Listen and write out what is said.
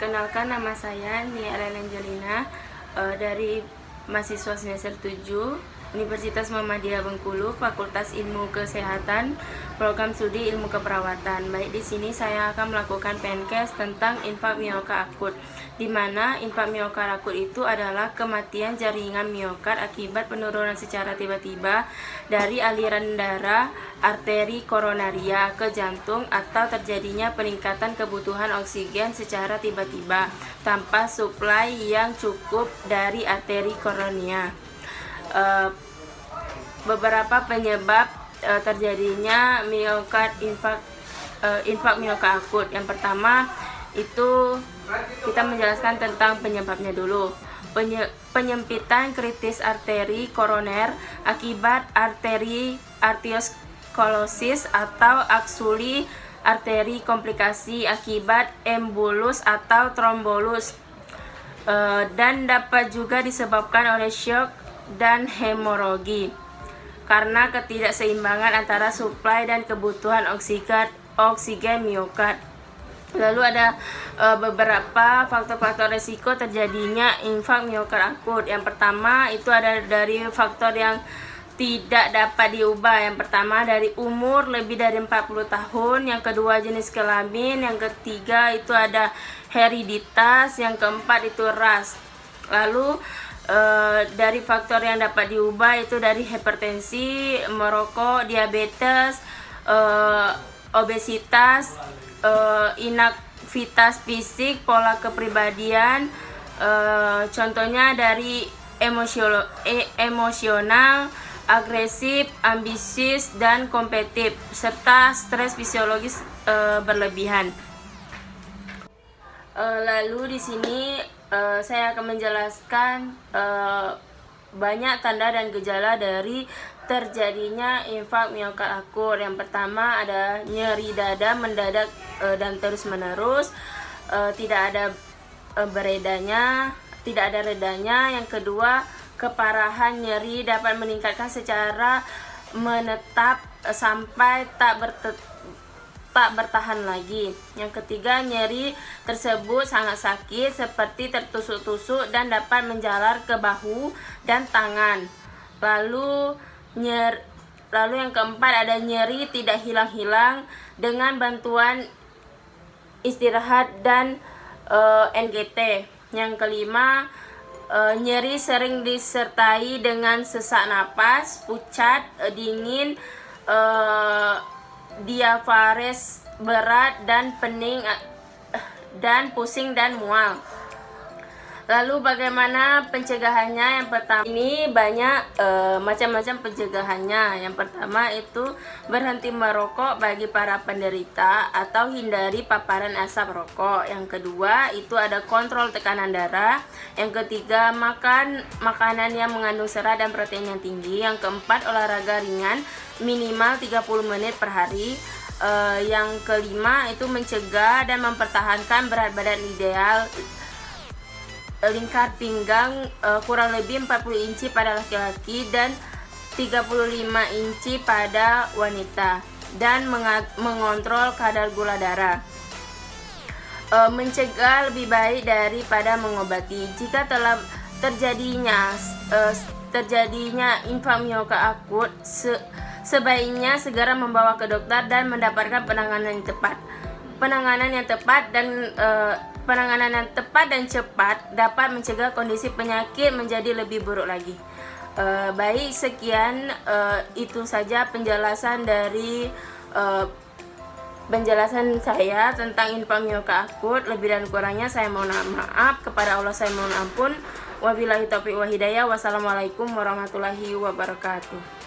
Perkenalkan, nama saya Nia Ellen Angelina dari mahasiswa semester 7 Universitas Muhammadiyah Bengkulu, Fakultas Ilmu Kesehatan, Program Studi Ilmu Keperawatan. Baik, di sini saya akan melakukan penkes tentang infark miokard akut, di mana infark miokard akut itu adalah kematian jaringan miokard akibat penurunan secara tiba-tiba dari aliran darah arteri koronaria ke jantung atau terjadinya peningkatan kebutuhan oksigen secara tiba-tiba tanpa suplai yang cukup dari arteri koronia. Beberapa penyebab terjadinya infark miokard akut. Yang pertama itu kita menjelaskan tentang penyebabnya dulu. Penyempitan kritis arteri koroner akibat arteriosklerosis atau aksuli arteri, komplikasi akibat embolus atau trombolus, dan dapat juga disebabkan oleh shock dan hemorogi karena ketidakseimbangan antara suplai dan kebutuhan oksigen miokard. Lalu ada beberapa faktor-faktor resiko terjadinya infark miokard akut. Yang pertama itu ada dari faktor yang tidak dapat diubah. Yang pertama dari umur lebih dari 40 tahun, yang kedua jenis kelamin, yang ketiga itu ada hereditas, yang keempat itu ras. Lalu dari faktor yang dapat diubah itu dari hipertensi, merokok, diabetes, obesitas, inaktivitas fisik, pola kepribadian, contohnya dari emosional, agresif, ambisius, dan kompetitif, serta stres fisiologis berlebihan. Lalu di sini saya akan menjelaskan banyak tanda dan gejala dari terjadinya infark miokard akut. Yang pertama ada nyeri dada mendadak dan terus-menerus, tidak ada redanya. Yang kedua, keparahan nyeri dapat meningkatkan secara menetap sampai tak bertahan lagi. Yang ketiga, nyeri tersebut sangat sakit seperti tertusuk-tusuk dan dapat menjalar ke bahu dan tangan. Lalu yang keempat ada nyeri tidak hilang-hilang dengan bantuan istirahat dan NGT. Yang kelima, nyeri sering disertai dengan sesak napas, pucat, dingin, diafares berat dan pening dan pusing dan mual. Lalu bagaimana pencegahannya? Yang pertama, ini banyak macam-macam pencegahannya. Yang pertama itu berhenti merokok bagi para penderita atau hindari paparan asap rokok. Yang kedua itu ada kontrol tekanan darah. Yang ketiga, makan makanan yang mengandung serat dan protein yang tinggi. Yang keempat, olahraga ringan minimal 30 menit per hari. Yang kelima itu mencegah dan mempertahankan berat badan ideal, lingkar pinggang kurang lebih 40 inci pada laki-laki dan 35 inci pada wanita, dan mengontrol kadar gula darah. Mencegah lebih baik daripada mengobati. Jika telah terjadinya infark miokard akut, sebaiknya segera membawa ke dokter dan mendapatkan penanganan yang tepat dan cepat dapat mencegah kondisi penyakit menjadi lebih buruk lagi. Baik, sekian itu saja penjelasan saya tentang infark miokard akut. Lebih dan kurangnya saya mohon maaf, kepada Allah saya mohon ampun. Wabillahi taufiq wa hidayah. Wassalamualaikum warahmatullahi wabarakatuh.